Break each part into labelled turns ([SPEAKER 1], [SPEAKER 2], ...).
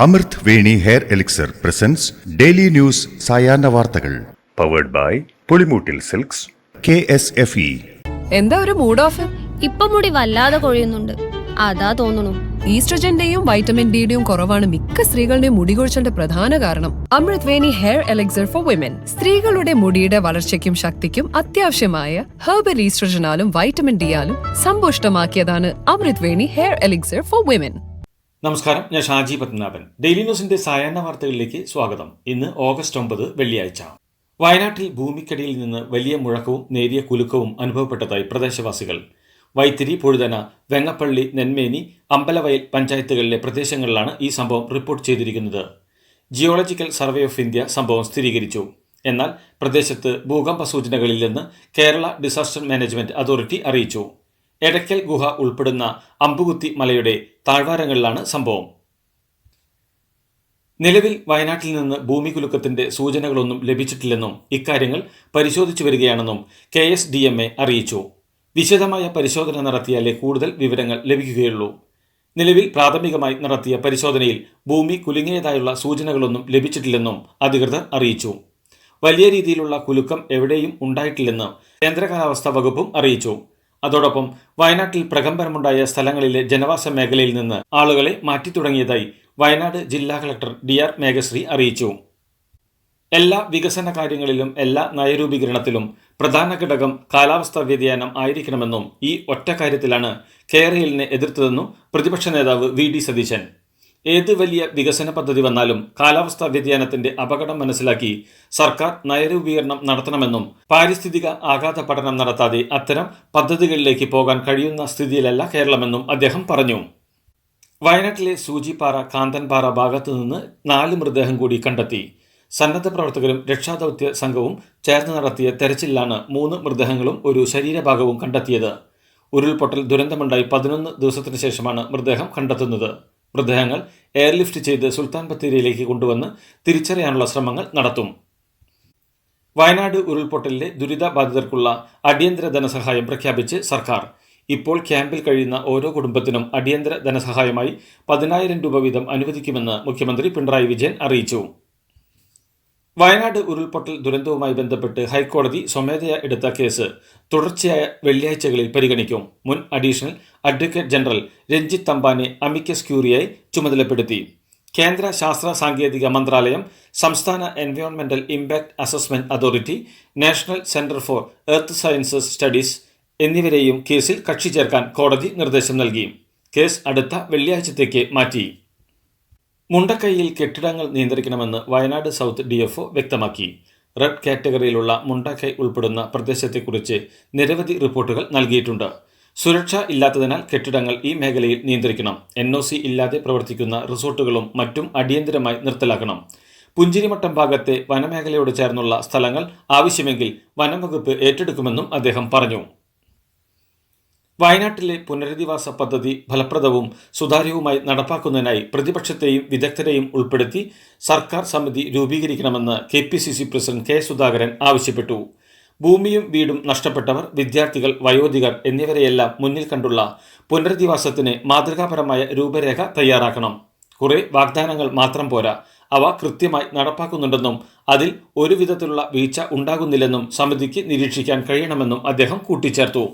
[SPEAKER 1] അമൃത് Veni hair elixir presents daily news സായാഹ്ന വാർത്തകൾ powered by Pulimoottil silks KSFE.
[SPEAKER 2] എന്താ ഒരു മൂഡ് ഓഫ്?
[SPEAKER 3] ഇപ്പൊ മുടി വല്ലാതെ കൊഴിയുന്നുണ്ട്, അതാ തോന്നുന്നു.
[SPEAKER 2] ഈസ്ട്രജന്റെയും വൈറ്റമിൻ ഡിയുടെയും കുറവാണ് മിക്ക സ്ത്രീകളുടെയും മുടി കൊഴിച്ചിലിന്റെ പ്രധാന കാരണം. അമൃത് Veni hair elixir for women സ്ത്രീകളുടെ മുടിയുടെ വളർച്ചയ്ക്കും ശക്തിക്കും അത്യാവശ്യമായ herbal ഈസ്ട്രജനാലും vitamin ഡിയാലും സമ്പുഷ്ടമാക്കിയതാണ് Amrit Veni hair elixir for women.
[SPEAKER 4] നമസ്കാരം, ഞാൻ ഷാജി പത്മനാഭൻ. ഡെയിലി ന്യൂസിന്റെ സായാഹ്ന വാർത്തകളിലേക്ക് സ്വാഗതം. ഇന്ന് ഓഗസ്റ്റ് 9 വെള്ളിയാഴ്ച. വയനാട്ടിൽ ഭൂമിക്കടിയിൽ നിന്ന് വലിയ മുഴക്കവും നേരിയ കുലുക്കവും അനുഭവപ്പെട്ടതായി പ്രദേശവാസികൾ. വൈത്തിരി, പൊഴുതന, വെങ്ങപ്പള്ളി, നെന്മേനി, അമ്പലവയൽ പഞ്ചായത്തുകളിലെ പ്രദേശങ്ങളിലാണ് ഈ സംഭവം റിപ്പോർട്ട് ചെയ്തിരിക്കുന്നത്. ജിയോളജിക്കൽ സർവേ ഓഫ് ഇന്ത്യ സംഭവം സ്ഥിരീകരിച്ചു. എന്നാൽ പ്രദേശത്ത് ഭൂകമ്പ സൂചനകളില്ലെന്ന് കേരള ഡിസാസ്റ്റർ മാനേജ്മെന്റ് അതോറിറ്റി അറിയിച്ചു. എടയ്ക്കൽ ഗുഹ ഉൾപ്പെടുന്ന അമ്പുകുത്തി മലയുടെ താഴ്വാരങ്ങളിലാണ് സംഭവം. നിലവിൽ വയനാട്ടിൽ നിന്ന് ഭൂമികുലുക്കത്തിന്റെ സൂചനകളൊന്നും ലഭിച്ചിട്ടില്ലെന്നും ഇക്കാര്യങ്ങൾ പരിശോധിച്ചു വരികയാണെന്നും KSDMA അറിയിച്ചു. വിശദമായ പരിശോധന നടത്തിയാലേ കൂടുതൽ വിവരങ്ങൾ ലഭിക്കുകയുള്ളൂ. നിലവിൽ പ്രാഥമികമായി നടത്തിയ പരിശോധനയിൽ ഭൂമി കുലുങ്ങിയതായുള്ള സൂചനകളൊന്നും ലഭിച്ചിട്ടില്ലെന്നും അധികൃതർ അറിയിച്ചു. വലിയ രീതിയിലുള്ള കുലുക്കം എവിടെയും ഉണ്ടായിട്ടില്ലെന്ന് കേന്ദ്ര കാലാവസ്ഥാ വകുപ്പും അറിയിച്ചു. അതോടൊപ്പം വയനാട്ടിൽ പ്രകമ്പനമുണ്ടായ സ്ഥലങ്ങളിലെ ജനവാസ മേഖലയിൽ നിന്ന് ആളുകളെ മാറ്റി തുടങ്ങിയതായി വയനാട് ജില്ലാ കളക്ടർ DR മേഘശ്രീ അറിയിച്ചു. എല്ലാ വികസന കാര്യങ്ങളിലും എല്ലാ നയരൂപീകരണത്തിലും പ്രധാന ഘടകം കാലാവസ്ഥാ വ്യതിയാനം ആയിരിക്കണമെന്നും ഈ ഒറ്റ കാര്യത്തിലാണ് കേരളിനെ എതിർത്തതെന്നും പ്രതിപക്ഷ നേതാവ് VD സതീശൻ. ഏത് വലിയ വികസന പദ്ധതി വന്നാലും കാലാവസ്ഥാ വ്യതിയാനത്തിന്റെ അപകടം മനസ്സിലാക്കി സർക്കാർ നയരൂപീകരണം നടത്തണമെന്നും പാരിസ്ഥിതിക ആഘാത പഠനം നടത്താതെ അത്തരം പദ്ധതികളിലേക്ക് പോകാൻ കഴിയുന്ന സ്ഥിതിയിലല്ല കേരളമെന്നും അദ്ദേഹം പറഞ്ഞു. വയനാട്ടിലെ സൂചിപ്പാറ, കാന്തൻപാറ ഭാഗത്തു നിന്ന് 4 മൃതദേഹം കൂടി കണ്ടെത്തി. സന്നദ്ധ പ്രവർത്തകരും രക്ഷാദൗത്യ സംഘവും ചേർന്ന് നടത്തിയ തെരച്ചിലാണ് 3 മൃതദേഹങ്ങളും ഒരു ശരീരഭാഗവും കണ്ടെത്തിയത്. ഉരുൾപൊട്ടൽ ദുരന്തമുണ്ടായി 11 ദിവസത്തിന് ശേഷമാണ് മൃതദേഹം കണ്ടെത്തുന്നത്. മൃതദേഹങ്ങൾ എയർലിഫ്റ്റ് ചെയ്ത് സുൽത്താൻ ബത്തേരിയിലേക്ക് കൊണ്ടുവന്ന് തിരിച്ചറിയാനുള്ള ശ്രമങ്ങൾ നടത്തും. വയനാട് ഉരുൾപൊട്ടലിലെ ദുരിതബാധിതർക്കുള്ള അടിയന്തര ധനസഹായം പ്രഖ്യാപിച്ച് സർക്കാർ. ഇപ്പോൾ ക്യാമ്പിൽ കഴിയുന്ന ഓരോ കുടുംബത്തിനും അടിയന്തര ധനസഹായമായി 10,000 രൂപ വീതം അനുവദിക്കുമെന്ന് മുഖ്യമന്ത്രി പിണറായി വിജയൻ അറിയിച്ചു. വയനാട് ഉരുൾപൊട്ടൽ ദുരന്തവുമായി ബന്ധപ്പെട്ട് ഹൈക്കോടതി സ്വമേധയാ എടുത്ത കേസ് തുടർച്ചയായ വെള്ളിയാഴ്ചകളിൽ പരിഗണിക്കും. മുൻ അഡീഷണൽ അഡ്വക്കേറ്റ് ജനറൽ രഞ്ജിത്ത് തമ്പാനെ അമിക്കസ് ക്യൂറിയായി ചുമതലപ്പെടുത്തി. കേന്ദ്ര ശാസ്ത്ര സാങ്കേതിക മന്ത്രാലയം, സംസ്ഥാന എൻവയോൺമെന്റൽ impact assessment authority, national centre for earth sciences studies എന്നിവരെയും കേസിൽ കക്ഷി ചേർക്കാൻ കോടതി നിർദ്ദേശം നൽകി. കേസ് അടുത്ത വെള്ളിയാഴ്ചത്തേക്ക് മാറ്റി. മുണ്ടക്കൈയിൽ കെട്ടിടങ്ങൾ നിയന്ത്രിക്കണമെന്ന് വയനാട് സൗത്ത് DFO വ്യക്തമാക്കി. റെഡ് കാറ്റഗറിയിലുള്ള മുണ്ടക്കൈ ഉൾപ്പെടുന്ന പ്രദേശത്തെക്കുറിച്ച് നിരവധി റിപ്പോർട്ടുകൾ നൽകിയിട്ടുണ്ട്. സുരക്ഷ ഇല്ലാത്തതിനാൽ കെട്ടിടങ്ങൾ ഈ മേഖലയിൽ നിയന്ത്രിക്കണം. NOC ഇല്ലാതെ പ്രവർത്തിക്കുന്ന റിസോർട്ടുകളും മറ്റും അടിയന്തരമായി നിർത്തലാക്കണം. പുഞ്ചിരിമട്ടം ഭാഗത്തെ വനമേഖലയോട് ചേർന്നുള്ള സ്ഥലങ്ങൾ ആവശ്യമെങ്കിൽ വനംവകുപ്പ് ഏറ്റെടുക്കുമെന്നും അദ്ദേഹം പറഞ്ഞു. വയനാട്ടിലെ പുനരധിവാസ പദ്ധതി ഫലപ്രദവും സുതാര്യവുമായി നടപ്പാക്കുന്നതിനായി പ്രതിപക്ഷത്തെയും വിദഗ്ധരെയും ഉൾപ്പെടുത്തി സർക്കാർ സമിതി രൂപീകരിക്കണമെന്ന് KPCC പ്രസിഡന്റ് K. സുധാകരൻ ആവശ്യപ്പെട്ടു. ഭൂമിയും വീടും നഷ്ടപ്പെട്ടവർ, വിദ്യാർത്ഥികൾ, വയോധികർ എന്നിവരെയെല്ലാം മുന്നിൽ കണ്ടുള്ള പുനരധിവാസത്തിന് മാതൃകാപരമായ രൂപരേഖ തയ്യാറാക്കണം. കുറെ വാഗ്ദാനങ്ങൾ മാത്രം പോരാ, അവ കൃത്യമായി നടപ്പാക്കുന്നുണ്ടെന്നും അതിൽ ഒരു വിധത്തിലുള്ള വീഴ്ച ഉണ്ടാകുന്നില്ലെന്നും സമിതിക്ക് നിരീക്ഷിക്കാൻ കഴിയണമെന്നും അദ്ദേഹം കൂട്ടിച്ചേർത്തു.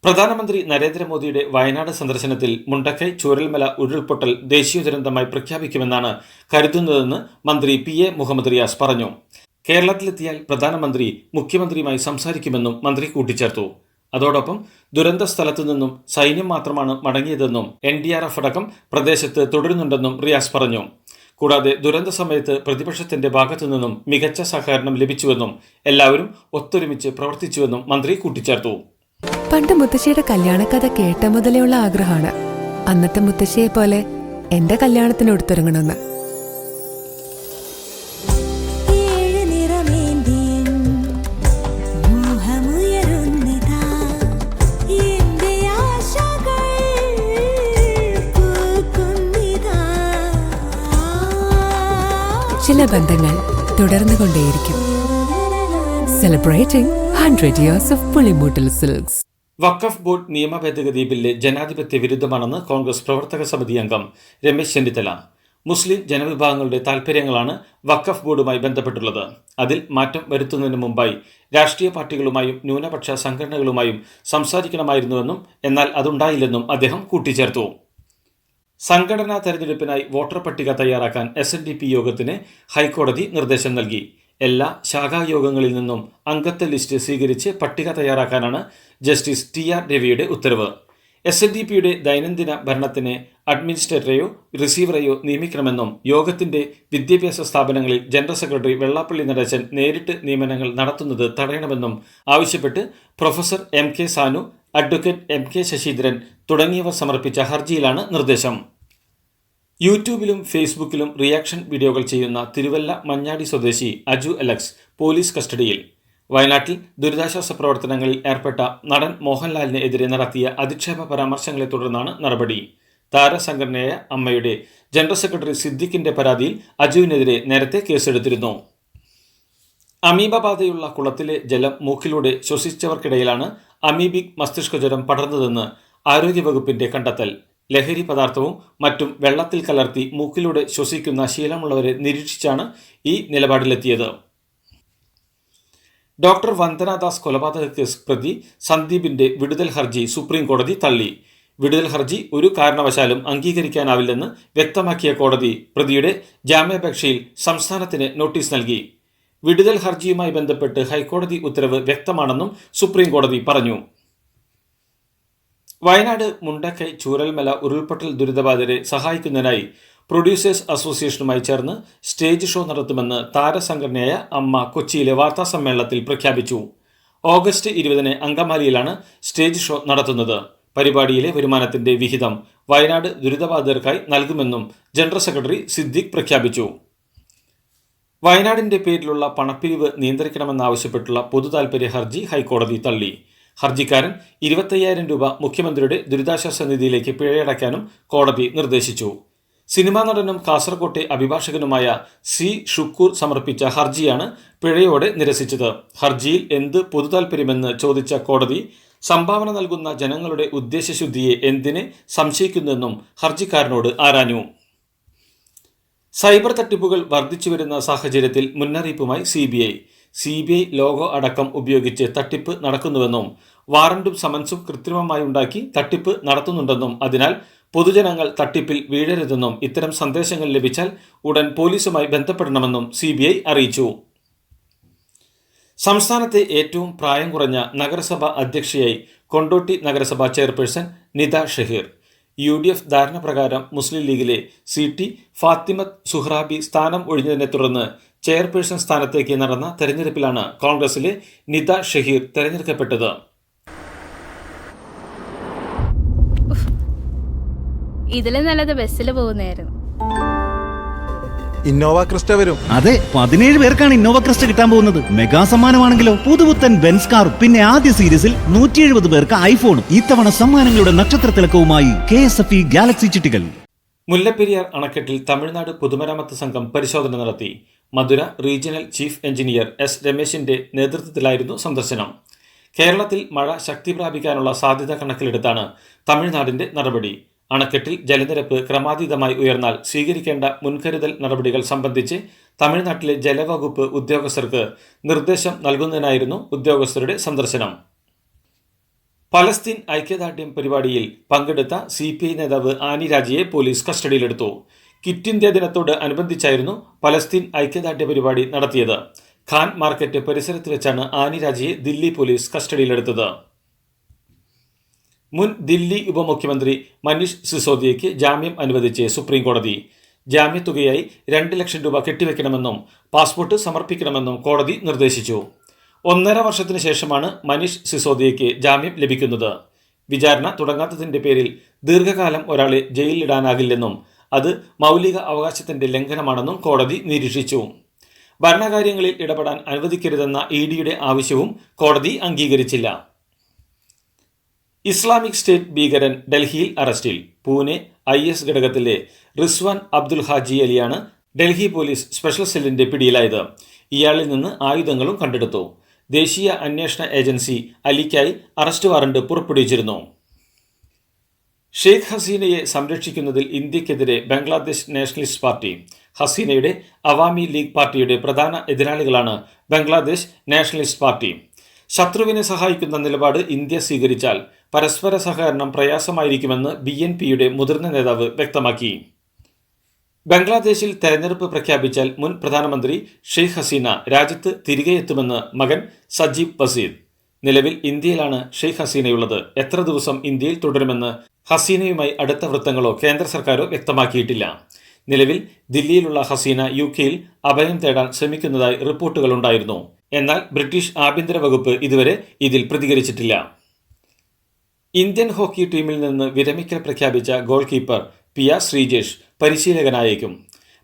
[SPEAKER 4] പ്രധാനമന്ത്രി നരേന്ദ്രമോദിയുടെ വയനാട് സന്ദർശനത്തിൽ മുണ്ടക്കൈ ചൂരൽമല ഉരുൾപൊട്ടൽ ദേശീയ ദുരന്തമായി പ്രഖ്യാപിക്കുമെന്നാണ് കരുതുന്നതെന്ന് മന്ത്രി PA മുഹമ്മദ് റിയാസ് പറഞ്ഞു. കേരളത്തിലെത്തിയാൽ പ്രധാനമന്ത്രി മുഖ്യമന്ത്രിയുമായി സംസാരിക്കുമെന്നും മന്ത്രി കൂട്ടിച്ചേർത്തു. അതോടൊപ്പം ദുരന്ത സ്ഥലത്തു നിന്നും സൈന്യം മാത്രമാണ് മടങ്ങിയതെന്നും NDRF അടക്കം പ്രദേശത്ത് തുടരുന്നുണ്ടെന്നും റിയാസ് പറഞ്ഞു. കൂടാതെ ദുരന്ത സമയത്ത് പ്രതിപക്ഷത്തിന്റെ ഭാഗത്തു നിന്നും മികച്ച സഹകരണം ലഭിച്ചുവെന്നും എല്ലാവരും ഒത്തൊരുമിച്ച് പ്രവർത്തിച്ചുവെന്നും മന്ത്രി കൂട്ടിച്ചേർത്തു.
[SPEAKER 5] പണ്ട് മുത്തശ്ശിയുടെ കല്യാണക്കഥ കേട്ട മുതലേ ഉള്ള ആഗ്രഹമാണ് അന്നത്തെ മുത്തശ്ശിയെ പോലെ എന്റെ കല്യാണത്തിന് എടുത്തൊരുങ്ങണമെന്ന്. ചില ബന്ധങ്ങൾ തുടർന്നുകൊണ്ടേയിരിക്കും. Celebrating 100 years of Pulimoottil silks.
[SPEAKER 4] Waqf board നിയമ ഭേദഗതി ബില്ല് ജനാധിപത്യ വിരുദ്ധമാണെന്ന് കോൺഗ്രസ് പ്രവർത്തക സമിതി അംഗം രമേശ് ചെന്നിത്തല. മുസ്ലിം ജനവിഭാഗങ്ങളുടെ താൽപ്പര്യങ്ങളാണ് വഖഫ് ബോർഡുമായി ബന്ധപ്പെട്ടുള്ളത്. അതിൽ മാറ്റം വരുത്തുന്നതിന് മുമ്പായി രാഷ്ട്രീയ പാർട്ടികളുമായും ന്യൂനപക്ഷ സംഘടനകളുമായും സംസാരിക്കണമായിരുന്നുവെന്നും എന്നാൽ അതുണ്ടായില്ലെന്നും അദ്ദേഹം കൂട്ടിച്ചേർത്തു. സംഘടനാ തെരഞ്ഞെടുപ്പിനായി വോട്ടർ പട്ടിക തയ്യാറാക്കാൻ SNDP യോഗത്തിന് ഹൈക്കോടതി നിർദ്ദേശം നൽകി. എല്ലാ ശാഖായോഗങ്ങളിൽ നിന്നും അംഗത്വ ലിസ്റ്റ് സ്വീകരിച്ച് പട്ടിക തയ്യാറാക്കാനാണ് ജസ്റ്റിസ് TR രവിയുടെ ഉത്തരവ്. SNDPയുടെ ദൈനംദിന ഭരണത്തിന് അഡ്മിനിസ്ട്രേറ്ററെയോ റിസീവറെയോ നിയമിക്കണമെന്നും യോഗത്തിന്റെ വിദ്യാഭ്യാസ സ്ഥാപനങ്ങളിൽ ജനറൽ സെക്രട്ടറി വെള്ളാപ്പള്ളി നടേശൻ നേരിട്ട് നിയമനങ്ങൾ നടത്തുന്നത് തടയണമെന്നും ആവശ്യപ്പെട്ട് professor MK Sanu, advocate MK Saseendran തുടങ്ങിയവർ സമർപ്പിച്ച ഹർജിയിലാണ് നിർദ്ദേശം. യൂട്യൂബിലും ഫേസ്ബുക്കിലും റിയാക്ഷൻ വീഡിയോകൾ ചെയ്യുന്ന തിരുവല്ല മഞ്ഞാടി സ്വദേശി അജു അലക്സ് പോലീസ് കസ്റ്റഡിയിൽ. വയനാട്ടിൽ ദുരിതാശ്വാസ പ്രവർത്തനങ്ങളിൽ ഏർപ്പെട്ട നടൻ മോഹൻലാലിന് എതിരെ നടത്തിയ അധിക്ഷേപ പരാമർശങ്ങളെ തുടർന്നാണ് നടപടി. താരസംഘടനയായ അമ്മയുടെ ജനറൽ സെക്രട്ടറി സിദ്ദിഖിന്റെ പരാതിയിൽ അജുവിനെതിരെ നേരത്തെ കേസെടുത്തിരുന്നു. അമീബ ബാധയുള്ള കുളത്തിലെ ജലം മൂക്കിലൂടെ ശ്വസിച്ചവർക്കിടയിലാണ് അമീബിക് മസ്തിഷ്കജ്വരം പടർന്നതെന്ന് ആരോഗ്യവകുപ്പിന്റെ കണ്ടെത്തൽ. ലഹരി പദാർത്ഥവും മറ്റും വെള്ളത്തിൽ കലർത്തി മൂക്കിലൂടെ ശ്വസിക്കുന്ന ശീലമുള്ളവരെ നിരീക്ഷിച്ചാണ് ഈ നിലപാടിലെത്തിയത്. ഡോക്ടർ വന്ദനാദാസ് കൊലപാതക കേസ് പ്രതി സന്ദീപിന്റെ വിടുതൽ ഹർജി സുപ്രീം കോടതി തള്ളി. വിടുതൽ ഹർജി ഒരു കാരണവശാലും അംഗീകരിക്കാനാവില്ലെന്ന് വ്യക്തമാക്കിയ കോടതി പ്രതിയുടെ ജാമ്യാപേക്ഷയിൽ സംസ്ഥാനത്തിന് നോട്ടീസ് നൽകി. വിടുതൽ ഹർജിയുമായി ബന്ധപ്പെട്ട് ഹൈക്കോടതി ഉത്തരവ് വ്യക്തമാണെന്നും സുപ്രീം കോടതി പറഞ്ഞു. വയനാട് മുണ്ടക്കൈ ചൂരൽമല ഉരുൾപൊട്ടൽ ദുരിതബാധിതരെ സഹായിക്കുന്നതിനായി പ്രൊഡ്യൂസേഴ്സ് അസോസിയേഷനുമായി ചേർന്ന് സ്റ്റേജ് ഷോ നടത്തുമെന്ന് താരസംഘടനയായ അമ്മ കൊച്ചിയിലെ വാർത്താസമ്മേളനത്തിൽ പ്രഖ്യാപിച്ചു. ഓഗസ്റ്റ് 20 അങ്കമാലിയിലാണ് സ്റ്റേജ് ഷോ നടത്തുന്നത്. പരിപാടിയിലെ വരുമാനത്തിന്റെ വിഹിതം വയനാട് ദുരിതബാധിതർക്കായി നൽകുമെന്നും ജനറൽ സെക്രട്ടറി സിദ്ദിഖ് പ്രഖ്യാപിച്ചു. വയനാടിന്റെ പേരിലുള്ള പണപ്പിരിവ് നിയന്ത്രിക്കണമെന്നാവശ്യപ്പെട്ടുള്ള പൊതുതാൽപര്യ ഹർജി ഹൈക്കോടതി തള്ളി. ഹർജിക്കാരൻ 25,000 രൂപ മുഖ്യമന്ത്രിയുടെ ദുരിതാശ്വാസ നിധിയിലേക്ക് പിഴയടയ്ക്കാനും കോടതി നിർദ്ദേശിച്ചു. സിനിമാ നടനും കാസർകോട്ടെ അഭിഭാഷകനുമായ C. ഷുക്കൂർ സമർപ്പിച്ച ഹർജിയാണ് പിഴയോടെ നിരസിച്ചത്. ഹർജിയിൽ എന്ത് പൊതുതാൽപര്യമെന്ന് ചോദിച്ച കോടതി സംഭാവന നൽകുന്ന ജനങ്ങളുടെ ഉദ്ദേശ്യശുദ്ധിയെ എന്തിനെ സംശയിക്കുന്നെന്നും ഹർജിക്കാരനോട് ആരാഞ്ഞു. സൈബർ തട്ടിപ്പുകൾ വർദ്ധിച്ചുവരുന്ന സാഹചര്യത്തിൽ മുന്നറിയിപ്പുമായി CBI ലോഗോ അടക്കം ഉപയോഗിച്ച് തട്ടിപ്പ് നടക്കുന്നുവെന്നും വാറന്റും സമൻസും കൃത്രിമമായി ഉണ്ടാക്കി തട്ടിപ്പ് നടത്തുന്നുണ്ടെന്നും അതിനാൽ പൊതുജനങ്ങൾ തട്ടിപ്പിൽ വീഴരുതെന്നും ഇത്തരം സന്ദേശങ്ങൾ ലഭിച്ചാൽ ഉടൻ പോലീസുമായി ബന്ധപ്പെടണമെന്നും CBI അറിയിച്ചു. സംസ്ഥാനത്തെ ഏറ്റവും പ്രായം കുറഞ്ഞ നഗരസഭ അധ്യക്ഷയായി കൊണ്ടോട്ടി നഗരസഭ ചെയർപേഴ്സൺ നിത ഷഹീർ. UDF ധാരണ പ്രകാരം മുസ്ലിം ലീഗിലെ CT ഫാത്തിമത്ത് സുഹ്റാബി സ്ഥാനം ഒഴിഞ്ഞതിനെ തുടർന്ന് ചെയർപേഴ്സൺ സ്ഥാനത്തേക്ക് നടന്ന തെരഞ്ഞെടുപ്പിലാണ് കോൺഗ്രസിലെ നിത ഷഹീർ തെരഞ്ഞെടുക്കപ്പെട്ടത്.
[SPEAKER 3] ഇതിലും നല്ലത് ബസ്സിൽ പോകുന്നതായിരുന്നു.
[SPEAKER 6] ഇന്നോവ ക്രിസ്റ്റ വരും.
[SPEAKER 7] അതെ, 17 പേർക്കാണ് ഇന്നോവ ക്രിസ്റ്റ കിട്ടാൻ പോകുന്നത്. മെഗാ സമ്മാനമാണെങ്കിലോ പുതുപുത്തൻ ബെൻസ് കാറും. പിന്നെ ആദ്യ സീരീസിൽ 170 പേർക്ക് ഐഫോണും. ഇത്തവണ സമ്മാനങ്ങളുടെ നക്ഷത്രത്തിലക്കവുമായി KSFE ഗാലക്സി ചിട്ടികൾ.
[SPEAKER 4] മുല്ലപ്പെരിയാർ അണക്കെട്ടിൽ തമിഴ്നാട് പൊതുമരാമത്ത് സംഘം പരിശോധന നടത്തി. മധുര റീജിയണൽ ചീഫ് എഞ്ചിനീയർ S. രമേശിന്റെ നേതൃത്വത്തിലായിരുന്നു സന്ദർശനം. കേരളത്തിൽ മഴ ശക്തി പ്രാപിക്കാനുള്ള സാധ്യത കണക്കിലെടുത്താണ് തമിഴ്നാടിന്റെ നടപടി. അണക്കെട്ടിൽ ജലനിരപ്പ് ക്രമാതീതമായി ഉയർന്നാൽ സ്വീകരിക്കേണ്ട മുൻകരുതൽ നടപടികൾ സംബന്ധിച്ച് തമിഴ്നാട്ടിലെ ജലവകുപ്പ് ഉദ്യോഗസ്ഥർക്ക് നിർദ്ദേശം നൽകുന്നതിനായിരുന്നു ഉദ്യോഗസ്ഥരുടെ സന്ദർശനം. പലസ്തീൻ ഐക്യദാർഢ്യം പരിപാടിയിൽ പങ്കെടുത്ത CPI നേതാവ് ആനി രാജയെ പോലീസ് കസ്റ്റഡിയിലെടുത്തു. കിറ്റ് ഇന്ത്യ ദിനത്തോട് അനുബന്ധിച്ചായിരുന്നു പലസ്തീൻ ഐക്യദാർഢ്യ പരിപാടി നടത്തിയത്. ഖാൻ മാർക്കറ്റ് പരിസരത്ത് വെച്ചാണ് ആനി രാജയെ ദില്ലി പോലീസ് കസ്റ്റഡിയിലെടുത്തത്. മുൻ ദില്ലി ഉപമുഖ്യമന്ത്രി മനീഷ് സിസോദിയയ്ക്ക് ജാമ്യം അനുവദിച്ച് സുപ്രീം കോടതി. ജാമ്യത്തുകയായി 2 ലക്ഷം രൂപ കെട്ടിവെക്കണമെന്നും പാസ്പോർട്ട് സമർപ്പിക്കണമെന്നും കോടതി നിർദ്ദേശിച്ചു. 1.5 വർഷത്തിന് ശേഷമാണ് മനീഷ് സിസോദിയയ്ക്ക് ജാമ്യം ലഭിക്കുന്നത്. വിചാരണ തുടങ്ങാത്തതിന്റെ പേരിൽ ദീർഘകാലം ഒരാളെ ജയിലിലിടാനാകില്ലെന്നും അത് മൗലിക അവകാശത്തിന്റെ ലംഘനമാണെന്നും കോടതി നിരീക്ഷിച്ചു. ഭരണകാര്യങ്ങളിൽ ഇടപെടാൻ അനുവദിക്കരുതെന്ന EDയുടെ ആവശ്യവും കോടതി അംഗീകരിച്ചില്ല. ഇസ്ലാമിക് സ്റ്റേറ്റ് ഭീകരൻ ഡൽഹിയിൽ അറസ്റ്റിൽ. പൂനെ IS ഘടകത്തിലെ റിസ്വാൻ അബ്ദുൽ ഹാജി അലിയാണ് ഡൽഹി പോലീസ് സ്പെഷ്യൽ സെല്ലിന്റെ പിടിയിലായത്. ഇയാളിൽ നിന്ന് ആയുധങ്ങളും കണ്ടെടുത്തു. ദേശീയ അന്വേഷണ ഏജൻസി അലിക്കായി അറസ്റ്റ് വാറണ്ട് പുറപ്പെടുവിച്ചിരുന്നു. ഷെയ്ഖ് ഹസീനയെ സംരക്ഷിക്കുന്നതിൽ ഇന്ത്യക്കെതിരെ ബംഗ്ലാദേശ് നാഷണലിസ്റ്റ് പാർട്ടി. ഹസീനയുടെ അവാമി ലീഗ് പാർട്ടിയുടെ പ്രധാന എതിരാളികളാണ് ബംഗ്ലാദേശ് നാഷണലിസ്റ്റ് പാർട്ടി. ശത്രുവിനെ സഹായിക്കുന്ന നിലപാട് ഇന്ത്യ സ്വീകരിച്ചാൽ പരസ്പര സഹകരണം പ്രയാസമായിരിക്കുമെന്ന് BNPയുടെ മുതിർന്ന നേതാവ് വ്യക്തമാക്കി. ബംഗ്ലാദേശിൽ തെരഞ്ഞെടുപ്പ് പ്രഖ്യാപിച്ചാൽ മുൻ പ്രധാനമന്ത്രി ഷെയ്ഖ് ഹസീന രാജ്യത്ത് തിരികെ എത്തുമെന്ന് മകൻ സജീബ് വസീദ്. നിലവിൽ ഇന്ത്യയിലാണ് ഷെയ്ഖ് ഹസീനയുള്ളത്. എത്ര ദിവസം ഇന്ത്യയിൽ തുടരുമെന്ന് ഹസീനയുമായി അടുത്ത വൃത്തങ്ങളോ കേന്ദ്ര സർക്കാരോ വ്യക്തമാക്കിയിട്ടില്ല. നിലവിൽ ദില്ലിയിലുള്ള ഹസീന UK-യിൽ അഭയം തേടാൻ ശ്രമിക്കുന്നതായി റിപ്പോർട്ടുകളുണ്ടായിരുന്നു. എന്നാൽ ബ്രിട്ടീഷ് ആഭ്യന്തര വകുപ്പ് ഇതുവരെ ഇതിൽ പ്രതികരിച്ചിട്ടില്ല. ഇന്ത്യൻ ഹോക്കി ടീമിൽ നിന്ന് വിരമിക്കൽ പ്രഖ്യാപിച്ച ഗോൾ കീപ്പർ പിയ ശ്രീജേഷ് പരിശീലകനായേക്കും.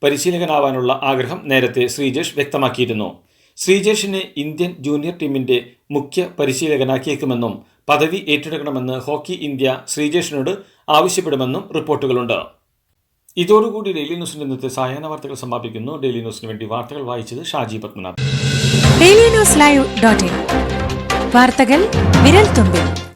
[SPEAKER 4] പരിശീലകനാവാനുള്ള ആഗ്രഹം നേരത്തെ ശ്രീജേഷ് വ്യക്തമാക്കിയിരുന്നു. ശ്രീജേഷിനെ ഇന്ത്യൻ ജൂനിയർ ടീമിന്റെ മുഖ്യ പരിശീലകനാക്കിയേക്കുമെന്നും പദവി ഏറ്റെടുക്കണമെന്ന് ഹോക്കി ഇന്ത്യ ശ്രീജേഷിനോട് ആവശ്യപ്പെടുമെന്നും റിപ്പോർട്ടുകളുണ്ട്. ഇതോടുകൂടി ഡെയിലി ന്യൂസിന്റെ ഇന്നത്തെ സായാഹ്ന വാർത്തകൾ സമാപിക്കുന്നു. ഡെയിലി ന്യൂസിന് വേണ്ടി വാർത്തകൾ വായിച്ചത് ഷാജി പത്മനാഭ്.
[SPEAKER 6] ഡെയിലി ന്യൂസ് ലൈവ്.in വാർത്തകൾ വിരൽ തുമ്പിൽ.